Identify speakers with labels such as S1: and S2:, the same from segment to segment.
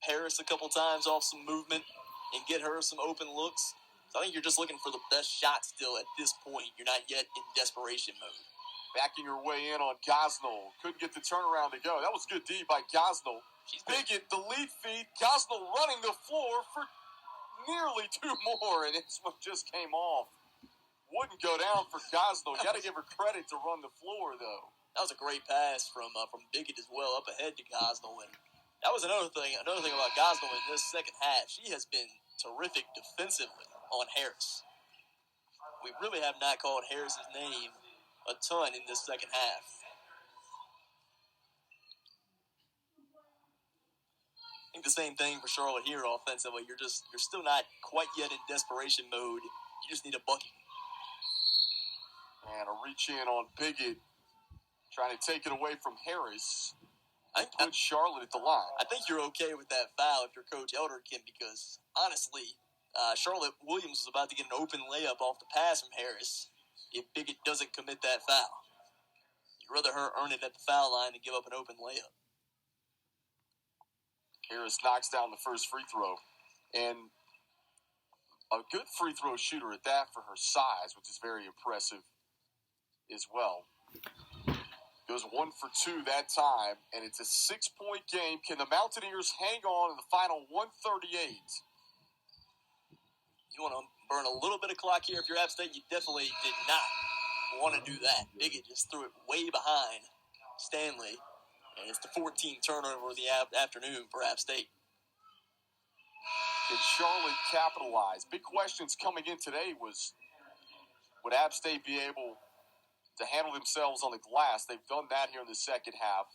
S1: Harris a couple times off some movement and get her some open looks. So I think you're just looking for the best shot still at this point. You're not yet in desperation mode.
S2: Backing her way in on Gosnell. Couldn't get the turnaround to go. That was good D by Gosnell. Bigot, the lead feed. Gosnell running the floor for nearly two more, and this one just came off. Wouldn't go down for Gosnell. You got to give her credit to run the floor, though.
S1: That was a great pass from Bigot as well, up ahead to Gosnell. And that was another thing about Gosnell in this second half. She has been terrific defensively on Harris. We really have not called Harris's name a ton in this second half. I think the same thing for Charlotte here offensively. You're still not quite yet in desperation mode. You just need a bucket.
S2: And a reach in on Bigot, trying to take it away from Harris. Put Charlotte at the line.
S1: I think you're okay with that foul if you're Coach Elderkin, because honestly, Charlotte Williams was about to get an open layup off the pass from Harris if Bigot doesn't commit that foul. You'd rather her earn it at the foul line than give up an open layup.
S2: Harris knocks down the first free throw. And a good free throw shooter at that for her size, which is very impressive as well. Goes 1 for 2 that time, and it's a 6-point game. Can the Mountaineers hang on in the final 138?
S1: You want to burn a little bit of clock here if you're App State. You definitely did not want to do that. Bigot just threw it way behind Stanley, and it's the 14th turnover of the afternoon for App State.
S2: Did Charlotte capitalize? Big questions coming in today was, would App State be able to handle themselves on the glass? They've done that here in the second half.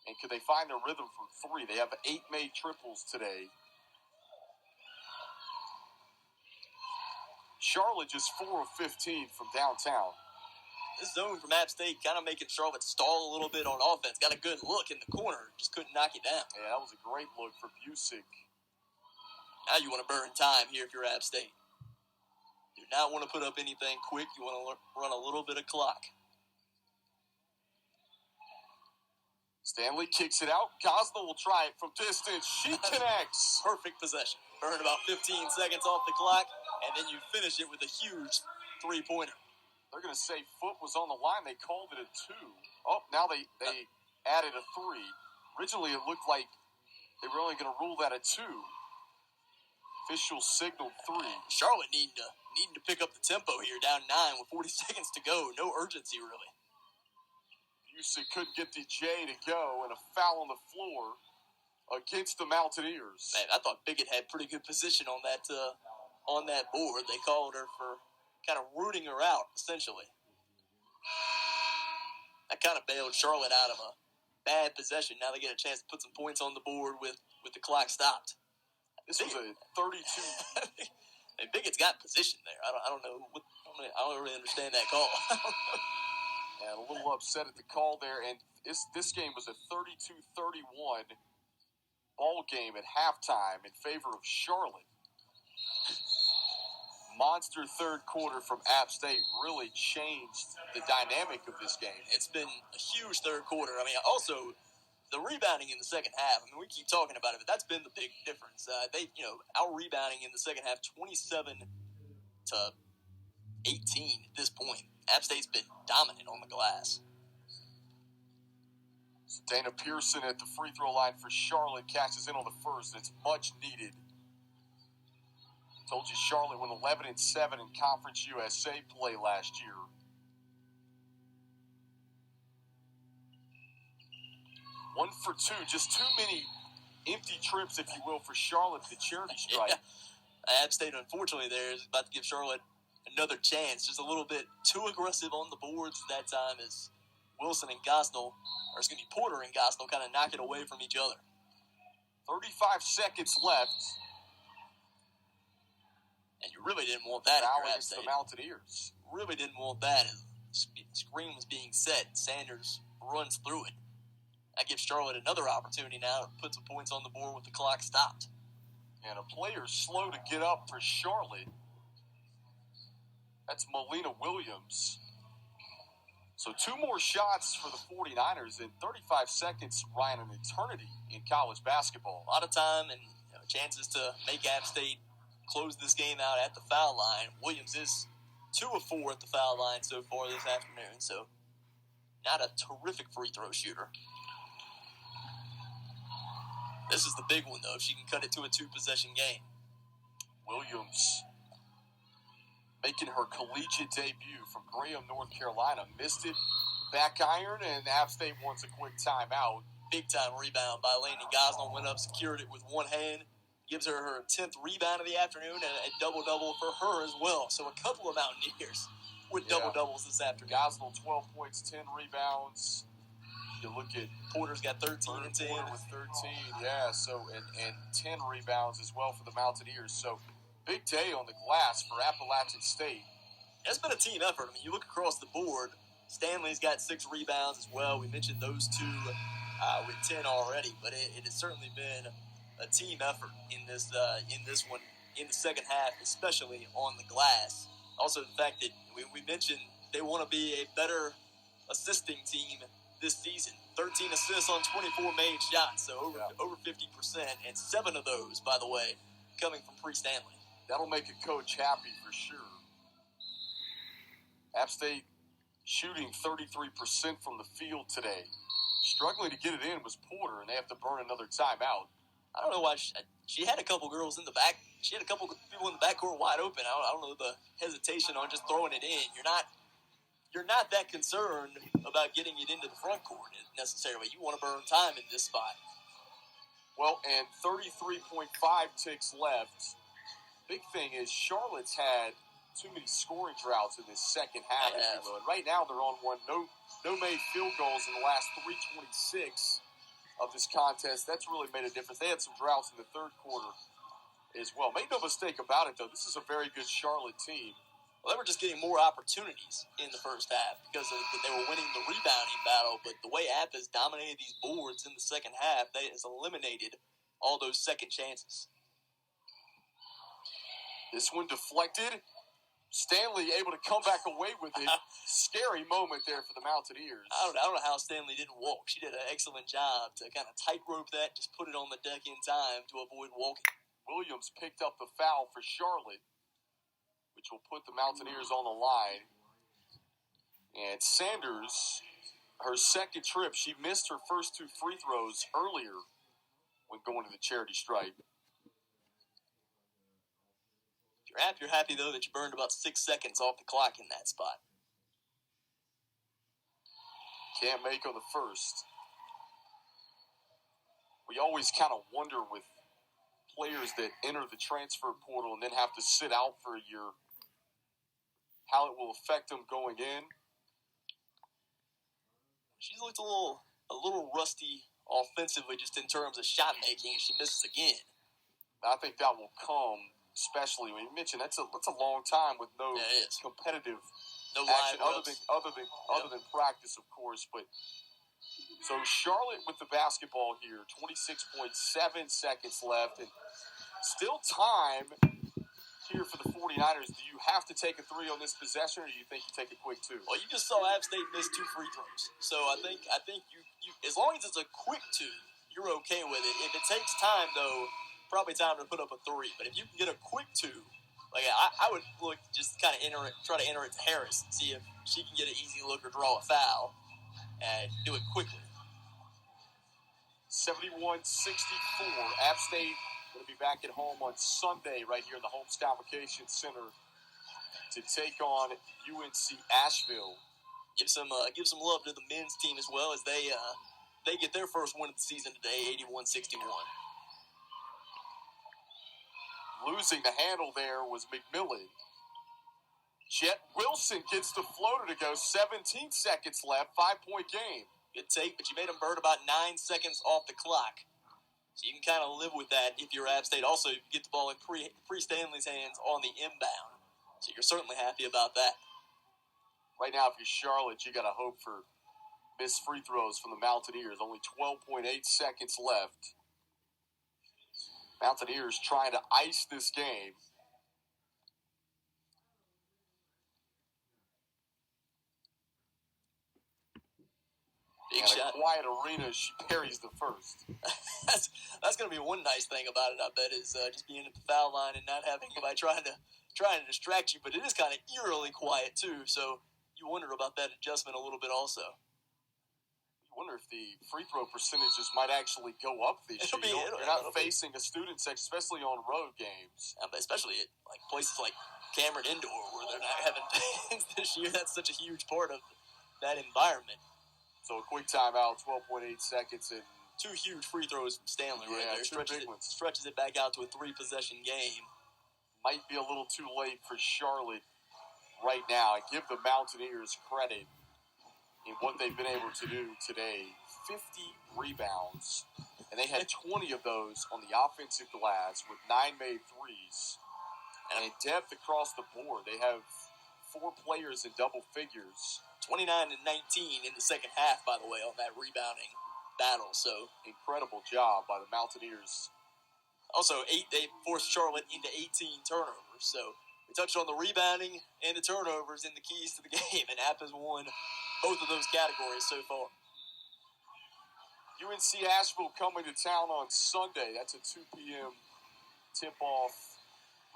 S2: And could they find their rhythm from three? They have 8 made triples today. Charlotte just 4 of 15 from downtown.
S1: This zone from App State kind of making Charlotte stall a little bit on offense. Got a good look in the corner, just couldn't knock it down.
S2: Yeah, that was a great look for Busick.
S1: Now you want to burn time here if you're App State. You do not want to put up anything quick. You want to run a little bit of clock.
S2: Stanley kicks it out. Gosnell will try it from distance. She connects.
S1: Perfect possession. Burn about 15 seconds off the clock, and then you finish it with a huge three-pointer.
S2: They're going to say foot was on the line. They called it a 2. Oh, now they added a 3. Originally, it looked like they were only going to rule that a 2. Official signaled 3.
S1: Charlotte needing to pick up the tempo here, down 9 with 40 seconds to go. No urgency, really.
S2: Busick couldn't get the J to go, and a foul on the floor against the Mountaineers.
S1: Man, I thought Bigot had pretty good position on that board. They called her for kind of rooting her out, essentially. That kind of bailed Charlotte out of a bad possession. Now they get a chance to put some points on the board with the clock stopped.
S2: This was a 32.
S1: And Bigot's got position there. I don't know. I don't really understand that call.
S2: And a little upset at the call there. And this game was a 32-31 ball game at halftime in favor of Charlotte. Monster third quarter from App State really changed the dynamic of this game.
S1: It's been a huge third quarter. I mean, also the rebounding in the second half. I mean, we keep talking about it, but that's been the big difference. Our rebounding in the second half, 27-18 at this point. App State's been dominant on the glass.
S2: So Dana Pearson at the free throw line for Charlotte catches in on the first. It's much needed. Told you Charlotte went 11-7 in Conference USA play last year. One for 2, just too many empty trips, if you will, for Charlotte, the charity stripe.
S1: Yeah. App State, unfortunately, there is about to give Charlotte another chance. Just a little bit too aggressive on the boards that time as Wilson and Gosnell, or it's going to be Porter and Gosnell, kind of knock it away from each other. 35 seconds left. And you really didn't want that
S2: Foul against the Mountaineers.
S1: Really didn't want that. As the screen was being set, Sanders runs through it. That gives Charlotte another opportunity now to put some points on the board with the clock stopped.
S2: And a player slow to get up for Charlotte. That's Melina Williams. So 2 more shots for the 49ers in 35 seconds, Ryan, an eternity in college basketball.
S1: A lot of time and chances to make App State close this game out at the foul line. Williams is 2 of 4 at the foul line so far this afternoon, so not a terrific free throw shooter. This is the big one, though, if she can cut it to a 2-possession game.
S2: Williams making her collegiate debut from Graham, North Carolina. Missed it, back iron, and App State wants a quick timeout.
S1: Big-time rebound by Landon Gosnell. Went up, secured it with one hand. Gives her 10th rebound of the afternoon and a double-double for her as well. So a couple of Mountaineers with double-doubles this afternoon.
S2: Gosnell, 12 points, 10 rebounds. You look at
S1: Porter's got 13 and 10.
S2: Porter with 13, yeah. So and 10 rebounds as well for the Mountaineers. So big day on the glass for Appalachian State.
S1: It's been a team effort. I mean, you look across the board. Stanley's got 6 rebounds as well. We mentioned those two with 10 already, but it has certainly been a team effort in this one in the second half, especially on the glass. Also, the fact that we mentioned they want to be a better assisting team this season. 13 assists on 24 made shots, so over 50%, and 7 of those, by the way, coming from Pre-Stanley.
S2: That'll make a coach happy for sure. App State shooting 33% from the field today. Struggling to get it in was Porter, and they have to burn another timeout.
S1: I don't know why she had a couple girls in the back. She had a couple people in the backcourt wide open. I don't know the hesitation on just throwing it in. You're not that concerned about getting it into the front court necessarily. You want to burn time in this spot.
S2: Well, and 33.5 ticks left. Big thing is Charlotte's had too many scoring droughts in this second half. And right now they're on one. No made field goals in the last 3:26 of this contest. That's really made a difference. They had some droughts in the third quarter as well. Make no mistake about it, though. This is a very good Charlotte team.
S1: Well, they were just getting more opportunities in the first half because they were winning the rebounding battle. But the way App has dominated these boards in the second half, they has eliminated all those second chances.
S2: This one deflected. Stanley able to come back away with it. Scary moment there for the Mountaineers.
S1: I don't know how Stanley didn't walk. She did an excellent job to kind of tightrope that, just put it on the deck in time to avoid walking.
S2: Williams picked up the foul for Charlotte, which will put the Mountaineers on the line. And Sanders, her second trip, she missed her first 2 free throws earlier when going to the charity stripe.
S1: If you're App, you're happy, though, that you burned about 6 seconds off the clock in that spot.
S2: Can't make on the first. We always kind of wonder with players that enter the transfer portal and then have to sit out for a year, how it will affect them going in.
S1: She's looked a little rusty offensively just in terms of shot making, and she misses again.
S2: I think that will come, especially when you mentioned that's a long time with no competitive action other than practice, of course. But so Charlotte with the basketball here, 26.7 seconds left, and still time here for the 49ers. Do you have to take a 3 on this possession, or do you think you take a quick 2?
S1: Well, you just saw App State miss 2 free throws, so I think you as long as it's a quick 2, you're okay with it. If it takes time, though, probably time to put up a 3. But if you can get a quick 2, like I would look, just kind of try to enter it to Harris and see if she can get an easy look or draw a foul, and do it quickly.
S2: 71-64. App State going to be back at home on Sunday right here in the Holmes Convocation Center to take on UNC Asheville.
S1: Give some love to the men's team as well as they get their first win of the season today, 81-61.
S2: Losing the handle there was McMillan. Jet Wilson gets the floater to go. 17 seconds left. 5-point game.
S1: Good take, but you made them burn about 9 seconds off the clock. So you can kind of live with that if you're App State. Also, you get the ball in Pre-Stanley's hands on the inbound. So you're certainly happy about that.
S2: Right now, if you're Charlotte, you got to hope for missed free throws from the Mountaineers. Only 12.8 seconds left. Mountaineers trying to ice this game.
S1: Big
S2: and
S1: shot.
S2: a quiet arena, she parries the first.
S1: that's going to be one nice thing about it, I bet, is just being at the foul line and not having anybody trying to distract you. But it is kind of eerily quiet, too, so you wonder about that adjustment a little bit also.
S2: You wonder if the free throw percentages might actually go up this year. You're not facing a student section, especially on road games.
S1: Especially at like places like Cameron Indoor, where they're not having fans this year. That's such a huge part of that environment.
S2: So a quick timeout, 12.8 seconds, and
S1: two huge free throws from Stanley right there. Stretches it back out to a 3-possession game.
S2: Might be a little too late for Charlotte right now. I give the Mountaineers credit in what they've been able to do today. 50 rebounds, and they had 20 of those on the offensive glass with 9 made threes. And in depth across the board, they have 4 players in double figures.
S1: 29 and 19 in the second half, by the way, on that rebounding battle. So
S2: incredible job by the Mountaineers.
S1: Also, they forced Charlotte into 18 turnovers. So we touched on the rebounding and the turnovers in the keys to the game, and App has won both of those categories so far.
S2: UNC Asheville coming to town on Sunday. That's a 2 p.m. tip-off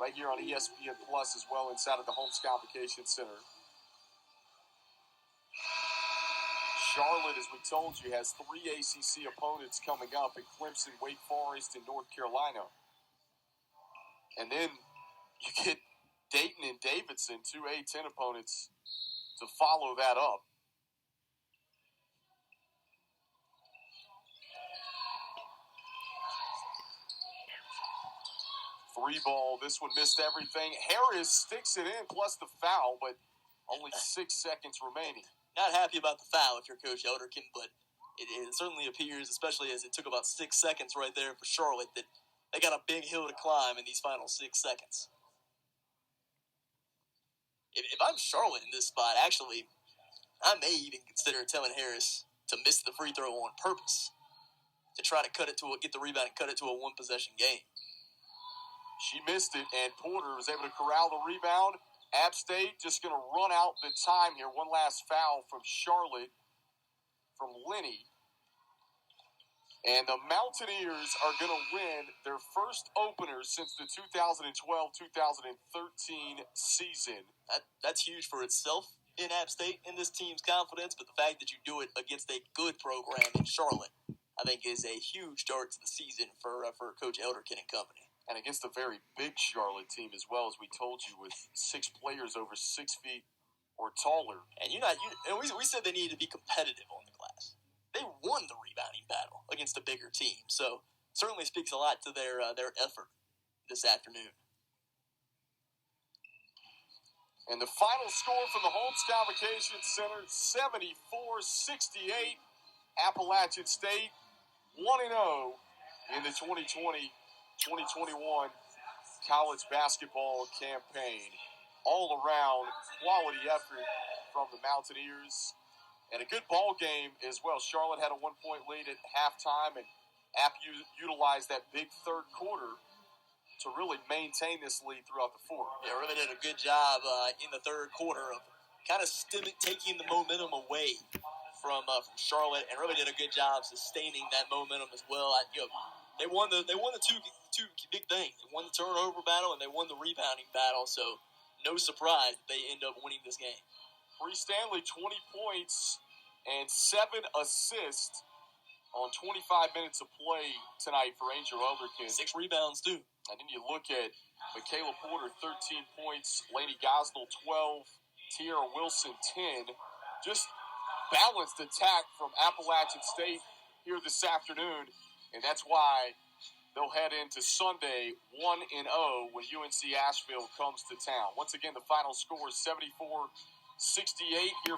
S2: right here on ESPN Plus as well inside of the Holmes Convocation Center. Charlotte, as we told you, has 3 ACC opponents coming up in Clemson, Wake Forest, and North Carolina. And then you get Dayton and Davidson, 2 A-10 opponents, to follow that up. Three ball, this one missed everything. Harris sticks it in, plus the foul, but only 6 seconds remaining.
S1: Not happy about the foul if you're Coach Elderkin, but it certainly appears, especially as it took about 6 seconds right there for Charlotte, that they got a big hill to climb in these final 6 seconds. If I'm Charlotte in this spot, actually, I may even consider telling Harris to miss the free throw on purpose to try to get the rebound and cut it to a 1-possession game.
S2: She missed it, and Porter was able to corral the rebound. App State just going to run out the time here. One last foul from Charlotte, from Lenny. And the Mountaineers are going to win their first opener since the 2012-2013 season.
S1: That's huge for itself in App State in this team's confidence, but the fact that you do it against a good program in Charlotte, I think, is a huge start to the season for Coach Elderkin and company.
S2: And against a very big Charlotte team as well, as we told you, with 6 players over 6 feet or taller.
S1: And we said they needed to be competitive on the glass. They won the rebounding battle against a bigger team, so certainly speaks a lot to their effort this afternoon.
S2: And the final score from the Holmes Convocation Center, 74-68. Appalachian State 1-0 in the 2020-2021 college basketball campaign. All around quality effort from the Mountaineers. And a good ball game as well. Charlotte had a 1-point lead at halftime, and App utilized that big third quarter to really maintain this lead throughout the fourth.
S1: Yeah, really did a good job in the third quarter of kind of taking the momentum away from Charlotte, and really did a good job sustaining that momentum as well. They won the two big things. They won the turnover battle and they won the rebounding battle. So no surprise that they end up winning this game.
S2: Bree Stanley, 20 points and 7 assists on 25 minutes of play tonight for Angel Elderkin.
S1: 6 rebounds, too.
S2: And then you look at Michaela Porter, 13 points, Lainey Gosnell, 12, Tierra Wilson, 10. Just balanced attack from Appalachian State here this afternoon, and that's why they'll head into Sunday 1-0 when UNC Asheville comes to town. Once again, the final score is 74-68 here